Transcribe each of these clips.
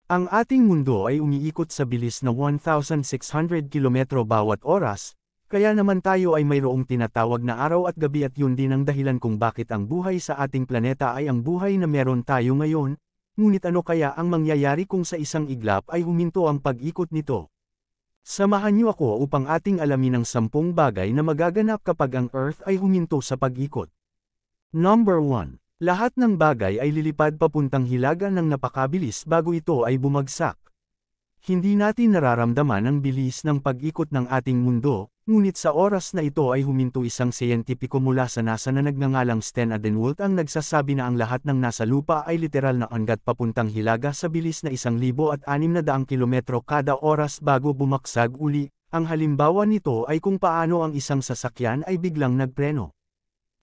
Ang ating mundo ay umiikot sa bilis na 1,600 kilometro bawat oras, kaya naman tayo ay mayroong tinatawag na araw at gabi at yun din ang dahilan kung bakit ang buhay sa ating planeta ay ang buhay na meron tayo ngayon, ngunit ano kaya ang mangyayari kung sa isang iglap ay huminto ang pag-ikot nito? Samahan niyo ako upang ating alamin ang 10 bagay na magaganap kapag ang Earth ay huminto sa pag-ikot. Number 1. Lahat ng bagay ay lilipad papuntang hilaga ng napakabilis bago ito ay bumagsak. Hindi natin nararamdaman ang bilis ng pag-ikot ng ating mundo, ngunit sa oras na ito ay huminto isang siyentipiko mula sa NASA na nagngangalang Sten Adenwalt ang nagsasabi na ang lahat ng nasa lupa ay literal na anggat papuntang hilaga sa bilis na 1,600 kilometro kada oras bago bumaksag uli. Ang halimbawa nito ay kung paano ang isang sasakyan ay biglang nagpreno.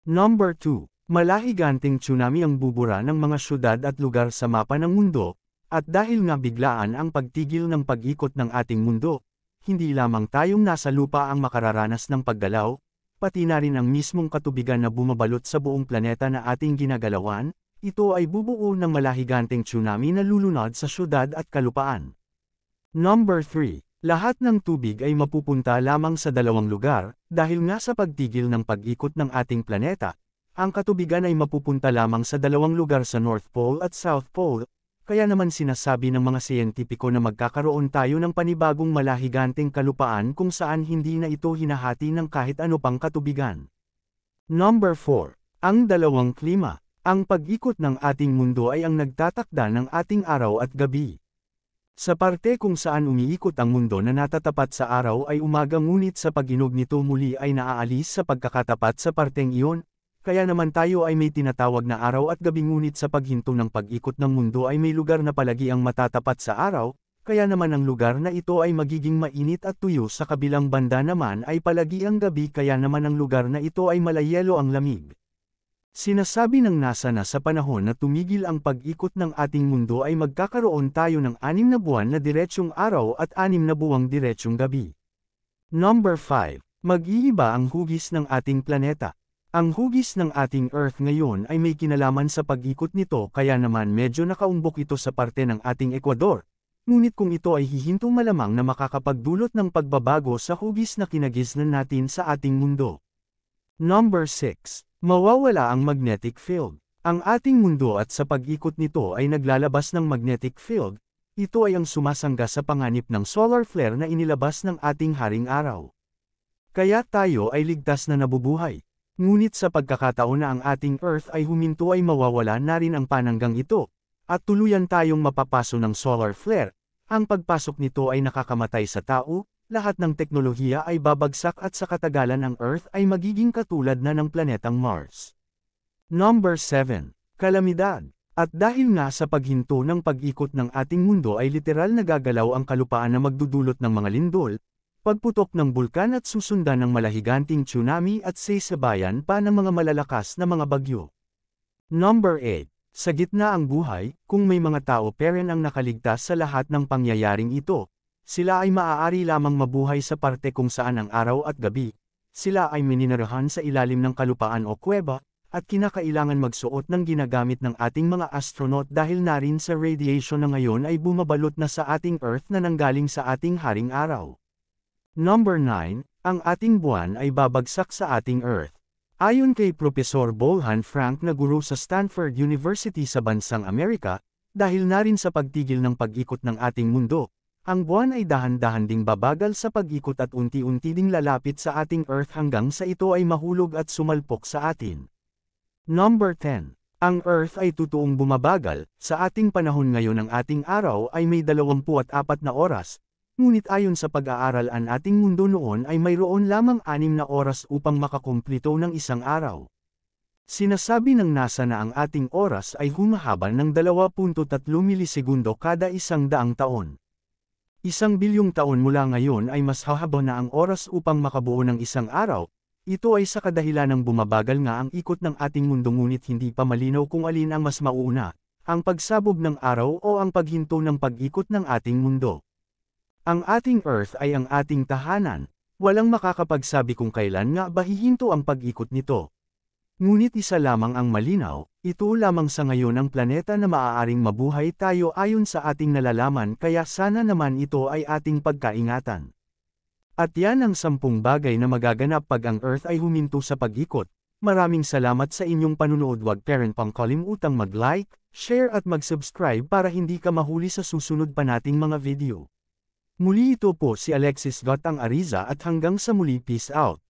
Number 2. Malahiganteng tsunami ang bubura ng mga syudad at lugar sa mapa ng mundo, at dahil nga biglaan ang pagtigil ng pag-ikot ng ating mundo, hindi lamang tayong nasa lupa ang makararanas ng paggalaw, pati na rin ang mismong katubigan na bumabalot sa buong planeta na ating ginagalawan, ito ay bubuo ng malahiganteng tsunami na lulunod sa syudad at kalupaan. Number 3. Lahat ng tubig ay mapupunta lamang sa dalawang lugar, dahil nga sa pagtigil ng pag-ikot ng ating planeta. Ang katubigan ay mapupunta lamang sa dalawang lugar sa North Pole at South Pole, kaya naman sinasabi ng mga siyentipiko na magkakaroon tayo ng panibagong malahiganteng kalupaan kung saan hindi na ito hinahati ng kahit ano pang katubigan. Number 4. Ang dalawang klima. Ang pag-ikot ng ating mundo ay ang nagtatakda ng ating araw at gabi. Sa parte kung saan umiikot ang mundo na natatapat sa araw ay umaga ngunit sa pag-inog nito muli ay naaalis sa pagkakatapat sa parteng iyon. Kaya naman tayo ay may tinatawag na araw at gabi ngunit sa paghinto ng pag-ikot ng mundo ay may lugar na palagi ang matatapat sa araw, kaya naman ang lugar na ito ay magiging mainit at tuyo sa kabilang banda naman ay palagi ang gabi kaya naman ang lugar na ito ay malayelo ang lamig. Sinasabi ng NASA na sa panahon na tumigil ang pag-ikot ng ating mundo ay magkakaroon tayo ng 6 na buwan na diretsyong araw at 6 na buwang diretsyong gabi. Number 5. Mag-iiba ang hugis ng ating planeta. Ang hugis ng ating Earth ngayon ay may kinalaman sa pag-ikot nito kaya naman medyo nakaumbok ito sa parte ng ating Ecuador, ngunit kung ito ay hihinto malamang na makakapagdulot ng pagbabago sa hugis na kinagisnan natin sa ating mundo. Number 6. Mawawala ang magnetic field. Ang ating mundo at sa pag-ikot nito ay naglalabas ng magnetic field, ito ay ang sumasangga sa panganib ng solar flare na inilabas ng ating haring araw. Kaya tayo ay ligtas na nabubuhay. Ngunit sa pagkakataon na ang ating Earth ay huminto ay mawawala na rin ang pananggang ito, at tuluyan tayong mapapaso ng solar flare. Ang pagpasok nito ay nakakamatay sa tao, lahat ng teknolohiya ay babagsak at sa katagalan ang Earth ay magiging katulad na ng planetang Mars. Number 7. Kalamidad. At dahil nga sa paghinto ng pag-ikot ng ating mundo ay literal na gagalaw ang kalupaan na magdudulot ng mga lindol, pagputok ng bulkan at susundan ng malahiganting tsunami at sasabayan pa ng mga malalakas na mga bagyo. Number 8. Sa gitna ang buhay, kung may mga tao pa rin ang nakaligtas sa lahat ng pangyayaring ito, sila ay maaari lamang mabuhay sa parte kung saan ang araw at gabi, sila ay mininirahan sa ilalim ng kalupaan o kuweba, at kinakailangan magsuot ng ginagamit ng ating mga astronaut dahil na rin sa radiation na ngayon ay bumabalot na sa ating Earth na nanggaling sa ating haring araw. Number 9, ang ating buwan ay babagsak sa ating Earth. Ayon kay Profesor Bohan Frank na guro sa Stanford University sa bansang Amerika, dahil na rin sa pagtigil ng pag-ikot ng ating mundo, ang buwan ay dahan-dahan ding babagal sa pag-ikot at unti-unti ding lalapit sa ating Earth hanggang sa ito ay mahulog at sumalpok sa atin. Number 10. Ang Earth ay totoong bumabagal, sa ating panahon ngayon ang ating araw ay may 24 na oras, ngunit ayon sa pag-aaral ang ating mundo noon ay mayroon lamang 6 na oras upang makakumplito ng isang araw. Sinasabi ng NASA na ang ating oras ay humahaba ng 2.3 milisegundo kada 100 taon. 1 bilyong taon mula ngayon ay mas hahaba na ang oras upang makabuo ng isang araw. Ito ay sa kadahilan ng bumabagal nga ang ikot ng ating mundo ngunit hindi pa malinaw kung alin ang mas mauna, ang pagsabog ng araw o ang paghinto ng pag-ikot ng ating mundo. Ang ating Earth ay ang ating tahanan, walang makakapagsabi kung kailan nga ba hihinto ang pag-ikot nito. Ngunit isa lamang ang malinaw, ito lamang sa ngayon ang planeta na maaaring mabuhay tayo ayon sa ating nalalaman kaya sana naman ito ay ating pagkaingatan. At yan ang 10 bagay na magaganap pag ang Earth ay huminto sa pag-ikot. Maraming salamat sa inyong panunood. Huwag pang kalimutang mag-like, share at mag-subscribe para hindi ka mahuli sa susunod pa nating mga video. Muli ito po si Alexis Gotang Ariza at hanggang sa muli, peace out.